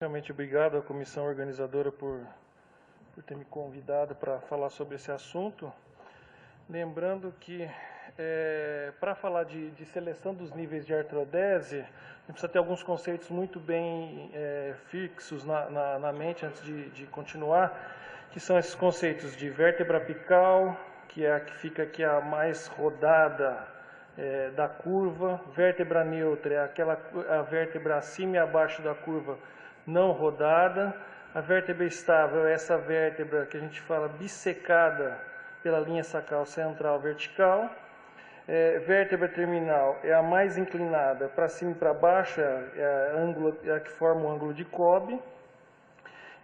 Realmente obrigado à comissão organizadora por ter me convidado para falar sobre esse assunto. Lembrando que, para falar de seleção dos níveis de artrodese, a gente precisa ter alguns conceitos muito bem fixos na mente antes de continuar, que são esses conceitos de vértebra apical, que é a que fica aqui a mais rodada da curva, vértebra neutra é a vértebra acima e abaixo da curva não rodada, a vértebra estável é essa vértebra que a gente fala bissecada pela linha sacral central vertical, vértebra terminal é a mais inclinada para cima e para baixo, é a que forma o ângulo de Cobb.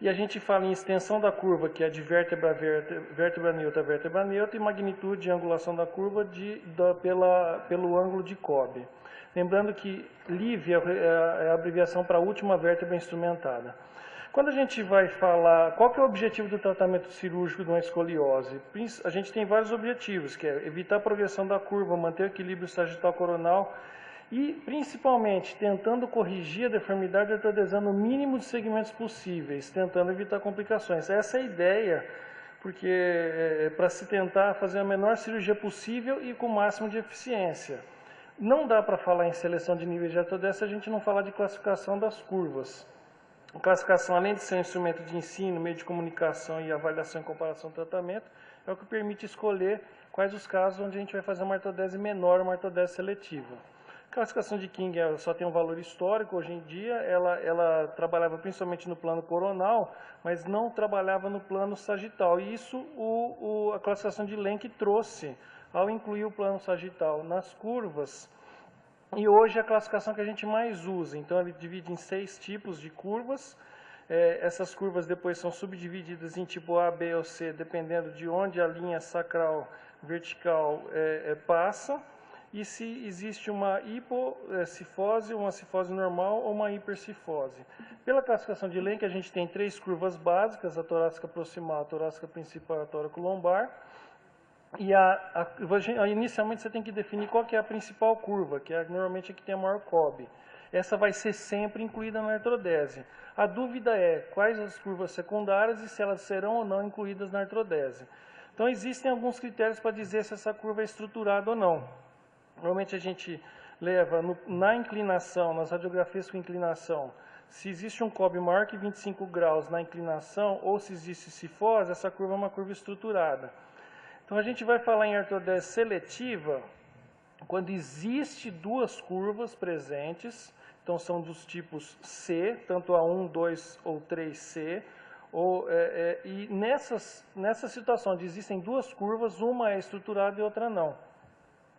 E a gente fala em extensão da curva, que é de vértebra neutra a vértebra neutra, e magnitude e angulação da curva pelo ângulo de Cobb. Lembrando que LIV é a abreviação para a última vértebra instrumentada. Quando a gente vai falar, qual que é o objetivo do tratamento cirúrgico de uma escoliose? A gente tem vários objetivos, que é evitar a progressão da curva, manter o equilíbrio sagital coronal e, principalmente, tentando corrigir a deformidade artrodesana no mínimo de segmentos possíveis, tentando evitar complicações. Essa é a ideia, porque é para se tentar fazer a menor cirurgia possível e com o máximo de eficiência. Não dá para falar em seleção de níveis de artrodese se a gente não falar de classificação das curvas. A classificação, além de ser um instrumento de ensino, meio de comunicação e avaliação e comparação do tratamento, é o que permite escolher quais os casos onde a gente vai fazer uma artrodese menor ou uma artrodese seletiva. A classificação de King só tem um valor histórico. Hoje em dia, ela trabalhava principalmente no plano coronal, mas não trabalhava no plano sagital. E isso a classificação de Lenk trouxe ao incluir o plano sagital nas curvas. E hoje é a classificação que a gente mais usa. Então, ele divide em 6 tipos de curvas. Essas curvas depois são subdivididas em tipo A, B ou C, dependendo de onde a linha sacral vertical passa. E se existe uma hipocifose, uma cifose normal ou uma hipercifose. Pela classificação de Lenk, a gente tem 3 curvas básicas, a torácica proximal, a torácica principal e a tóraco-lombar. E inicialmente você tem que definir qual que é a principal curva, que é normalmente a que tem a maior Cobb. Essa vai ser sempre incluída na artrodese. A dúvida é quais as curvas secundárias e se elas serão ou não incluídas na artrodese. Então existem alguns critérios para dizer se essa curva é estruturada ou não. Normalmente a gente leva na inclinação, nas radiografias com inclinação, se existe um Cobb maior que 25 graus na inclinação ou se existe cifose, essa curva é uma curva estruturada. Então, a gente vai falar em artrodese seletiva quando existe 2 curvas presentes, então são dos tipos C, tanto a 1, 2 ou 3C, e nessa situação onde existem 2 curvas, uma é estruturada e outra não.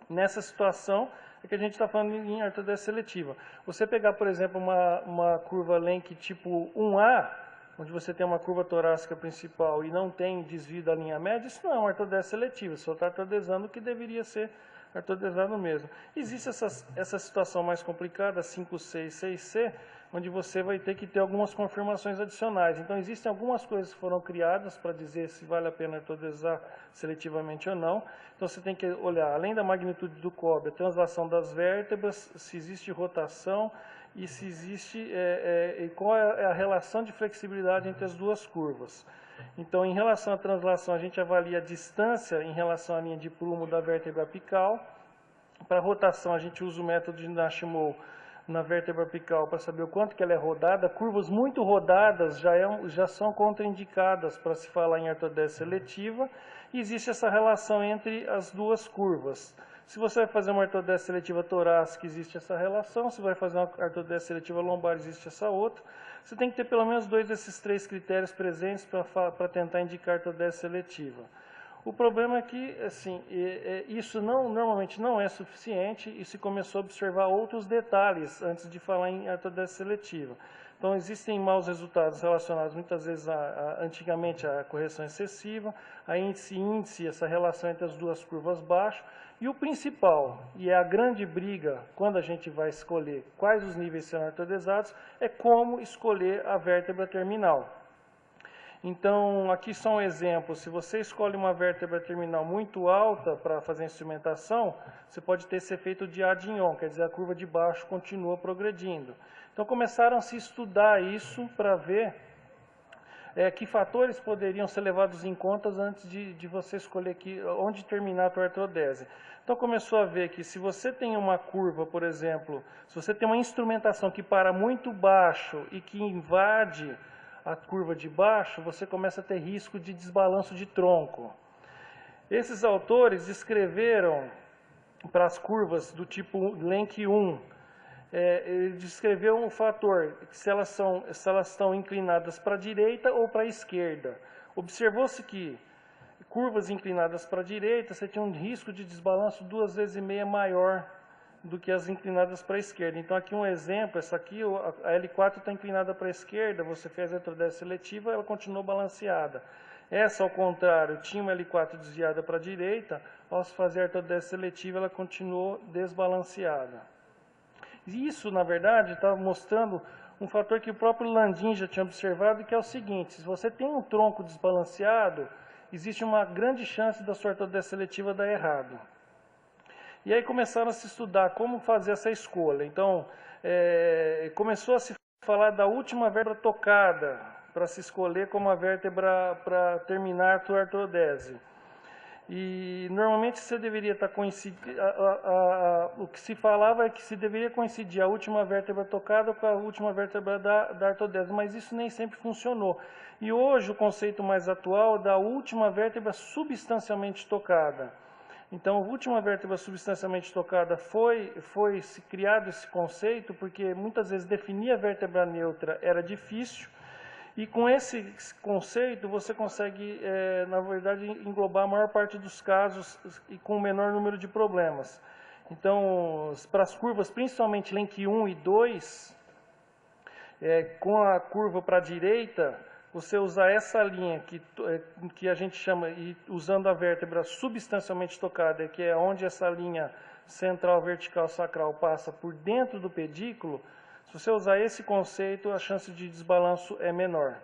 Nessa situação é que a gente está falando em artrodese seletiva. Você pegar, por exemplo, uma curva Lenk tipo 1A, onde você tem uma curva torácica principal e não tem desvio da linha média, isso não é uma artrodese seletiva, só está artrodesando o que deveria ser artrodesado mesmo. Existe essa situação mais complicada, 5C e 6C, onde você vai ter que ter algumas confirmações adicionais. Então, existem algumas coisas que foram criadas para dizer se vale a pena artrodesar seletivamente ou não. Então, você tem que olhar, além da magnitude do Cobb, a translação das vértebras, se existe rotação, e se existe qual é a relação de flexibilidade entre as 2 curvas. Então, em relação à translação, a gente avalia a distância em relação à linha de prumo da vértebra apical. Para rotação, a gente usa o método de Nashimou na vértebra apical para saber o quanto que ela é rodada. Curvas muito rodadas já são contraindicadas para se falar em artrodese seletiva. E existe essa relação entre as 2 curvas. Se você vai fazer uma artrodese seletiva torácica, existe essa relação. Se vai fazer uma artrodese seletiva lombar, existe essa outra. Você tem que ter pelo menos 2 desses 3 critérios presentes para tentar indicar artrodese seletiva. O problema é que assim, isso normalmente não é suficiente e se começou a observar outros detalhes antes de falar em artrodese seletiva. Então, existem maus resultados relacionados muitas vezes, antigamente, à correção excessiva, a índice, essa relação entre as 2 curvas baixo. E o principal, e é a grande briga quando a gente vai escolher quais os níveis serão artrodesados, é como escolher a vértebra terminal. Então, aqui só um exemplo, se você escolhe uma vértebra terminal muito alta para fazer a instrumentação, você pode ter esse efeito de Adignon, quer dizer, a curva de baixo continua progredindo. Então, começaram a se estudar isso para ver que fatores poderiam ser levados em conta antes de você escolher onde terminar a tua artrodese. Então, começou a ver que se você tem uma curva, por exemplo, se você tem uma instrumentação que para muito baixo e que invade a curva de baixo, você começa a ter risco de desbalanço de tronco. Esses autores escreveram para as curvas do tipo Lenk 1, ele descreveu um fator, se elas estão inclinadas para a direita ou para a esquerda. Observou-se que curvas inclinadas para a direita, você tinha um risco de desbalanço 2,5 vezes maior do que as inclinadas para a esquerda. Então, aqui um exemplo, essa aqui, a L4 está inclinada para a esquerda, você fez a artrodese seletiva, ela continuou balanceada. Essa, ao contrário, tinha uma L4 desviada para a direita, ao se fazer a artrodese seletiva, ela continuou desbalanceada. Isso, na verdade, está mostrando um fator que o próprio Landin já tinha observado, que é o seguinte: se você tem um tronco desbalanceado, existe uma grande chance da sua artrodese seletiva dar errado. E aí começaram a se estudar como fazer essa escolha. Então, começou a se falar da última vértebra tocada, para se escolher como a vértebra para terminar a tua artrodese. E normalmente você deveria estar coincidindo, o que se falava é que se deveria coincidir a última vértebra tocada com a última vértebra da artrodese, mas isso nem sempre funcionou. E hoje o conceito mais atual é da última vértebra substancialmente tocada. Então, a última vértebra substancialmente tocada foi criado esse conceito, porque muitas vezes definir a vértebra neutra era difícil, e com esse conceito você consegue, na verdade, englobar a maior parte dos casos e com o menor número de problemas. Então, para as curvas, principalmente Lenk 1 e 2, com a curva para a direita, você usar essa linha que a gente chama, e usando a vértebra substancialmente tocada, que é onde essa linha central vertical sacral passa por dentro do pedículo, se você usar esse conceito, a chance de desbalanço é menor.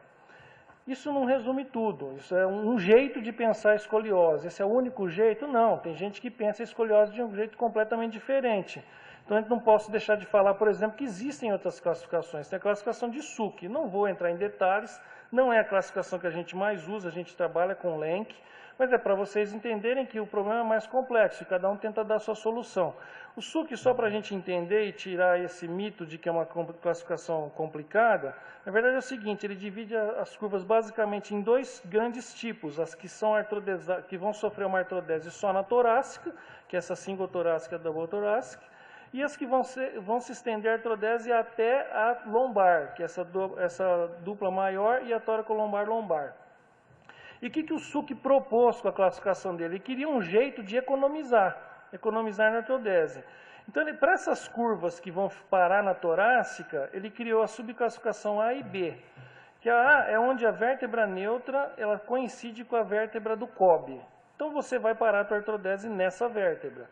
Isso não resume tudo, isso é um jeito de pensar a escoliose. Esse é o único jeito? Não, tem gente que pensa a escoliose de um jeito completamente diferente. Então, eu não posso deixar de falar, por exemplo, que existem outras classificações. Tem a classificação de Suki, não vou entrar em detalhes, não é a classificação que a gente mais usa, a gente trabalha com Lenk, mas é para vocês entenderem que o problema é mais complexo e cada um tenta dar a sua solução. O Suki, só para a gente entender e tirar esse mito de que é uma classificação complicada, na verdade é o seguinte: ele divide as curvas basicamente em dois grandes tipos: as que que vão sofrer uma artrodese só na torácica, que é essa single torácica, double torácica, e as que vão se estender a artrodese até a lombar, que é essa dupla maior e a tóraco-lombar-lombar. E o que o Suki propôs com a classificação dele? Ele queria um jeito de economizar na artrodese. Então, para essas curvas que vão parar na torácica, ele criou a subclassificação A e B. Que a A é onde a vértebra neutra ela coincide com a vértebra do COB. Então, você vai parar a tua artrodese nessa vértebra.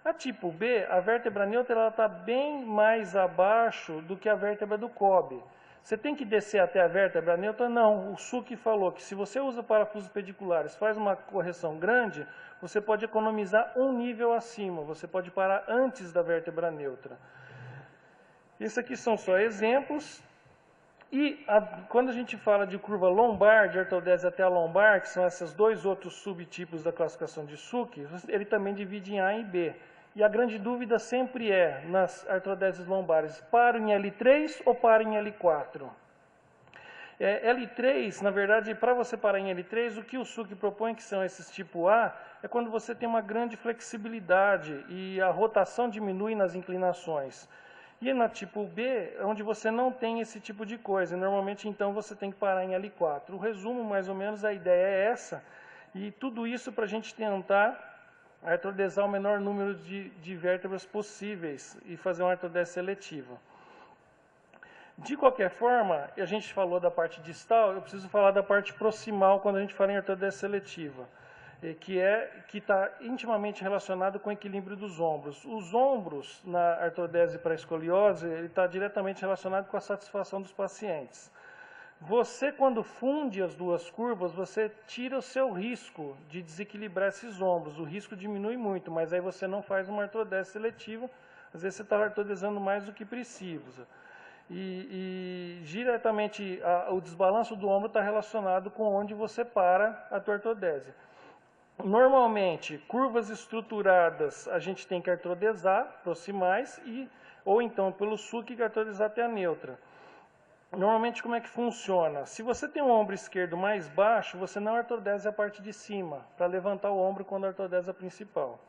A tipo B, a vértebra neutra está bem mais abaixo do que a vértebra do COB. Você tem que descer até a vértebra neutra? Não. O Suki falou que se você usa parafusos pediculares, faz uma correção grande, você pode economizar um nível acima. Você pode parar antes da vértebra neutra. Esses aqui são só exemplos. E quando a gente fala de curva lombar, de artrodese até a lombar, que são esses dois outros subtipos da classificação de Suki, ele também divide em A e B. E a grande dúvida sempre é, nas artrodeses lombares, paro em L3 ou paro em L4? L3, na verdade, para você parar em L3, o que o Suki propõe, que são esses tipo A, é quando você tem uma grande flexibilidade e a rotação diminui nas inclinações. E na tipo B, onde você não tem esse tipo de coisa, normalmente então você tem que parar em L4. O resumo, mais ou menos, a ideia é essa, e tudo isso para a gente tentar artrodesar o menor número de vértebras possíveis e fazer uma artrodese seletiva. De qualquer forma, a gente falou da parte distal, eu preciso falar da parte proximal quando a gente fala em artrodese seletiva, que está intimamente relacionado com o equilíbrio dos ombros. Os ombros, na artrodese para escoliose, ele está diretamente relacionado com a satisfação dos pacientes. Você, quando funde as duas curvas, você tira o seu risco de desequilibrar esses ombros. O risco diminui muito, mas aí você não faz uma artrodese seletiva. Às vezes você está artrodesando mais do que precisa. E diretamente o desbalanço do ombro está relacionado com onde você para a tua artrodese. Normalmente, curvas estruturadas a gente tem que artrodesar, proximais, ou então pelo sulco artrodesar até a neutra. Normalmente, como é que funciona? Se você tem um ombro esquerdo mais baixo, você não artrodese a parte de cima, para levantar o ombro quando artrodese a principal.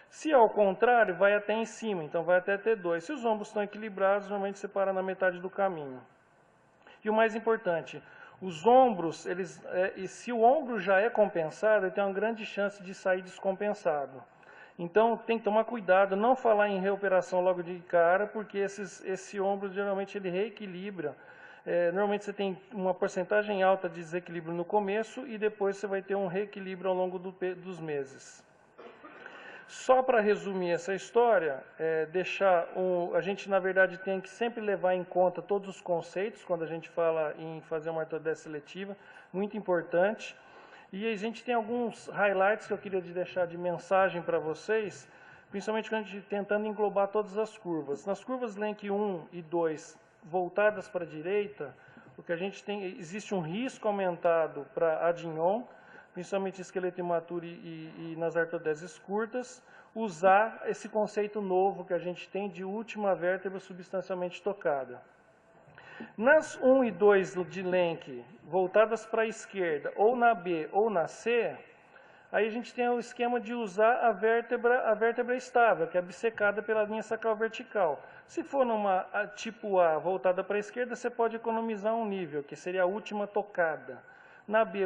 Se ao contrário, vai até em cima, então vai até T2. Se os ombros estão equilibrados, normalmente você para na metade do caminho. E o mais importante, os ombros, e se o ombro já é compensado, ele tem uma grande chance de sair descompensado. Então, tem que tomar cuidado, não falar em reoperação logo de cara, porque esse ombro, geralmente, ele reequilibra. Normalmente, você tem uma porcentagem alta de desequilíbrio no começo e depois você vai ter um reequilíbrio ao longo dos meses. Só para resumir essa história, a gente, na verdade, tem que sempre levar em conta todos os conceitos quando a gente fala em fazer uma artrodese seletiva, muito importante. E a gente tem alguns highlights que eu queria deixar de mensagem para vocês, principalmente quando a gente tentando englobar todas as curvas. Nas curvas Lenk 1 e 2 voltadas para a direita, o que a gente tem, existe um risco aumentado para Adignon, principalmente esqueleto imaturo e nas artrodeses curtas, usar esse conceito novo que a gente tem de última vértebra substancialmente tocada. Nas 1 e 2 de Lenk, voltadas para a esquerda, ou na B ou na C, aí a gente tem o esquema de usar a vértebra estável, que é bissecada pela linha sacral vertical. Se for numa tipo A voltada para a esquerda, você pode economizar um nível, que seria a última tocada. Na B,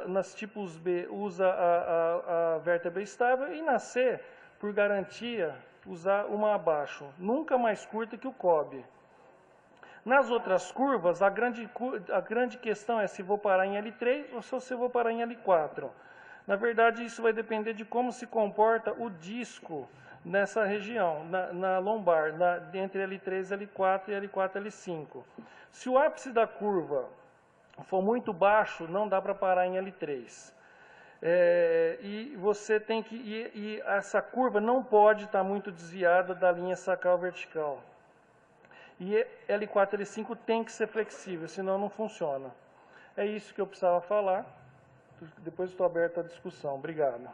nas tipos B, usa a vértebra estável, e na C, por garantia, usar uma abaixo, nunca mais curta que o COB. Nas outras curvas, a grande questão é se vou parar em L3 ou se eu vou parar em L4. Na verdade, isso vai depender de como se comporta o disco nessa região, na lombar, entre L3, L4 e L4, L5. Se o ápice da curva for muito baixo, não dá para parar em L3. E você tem e essa curva não pode estar muito desviada da linha sacral vertical. E L4 e L5 tem que ser flexível, senão não funciona. É isso que eu precisava falar. Depois estou aberto à discussão. Obrigado.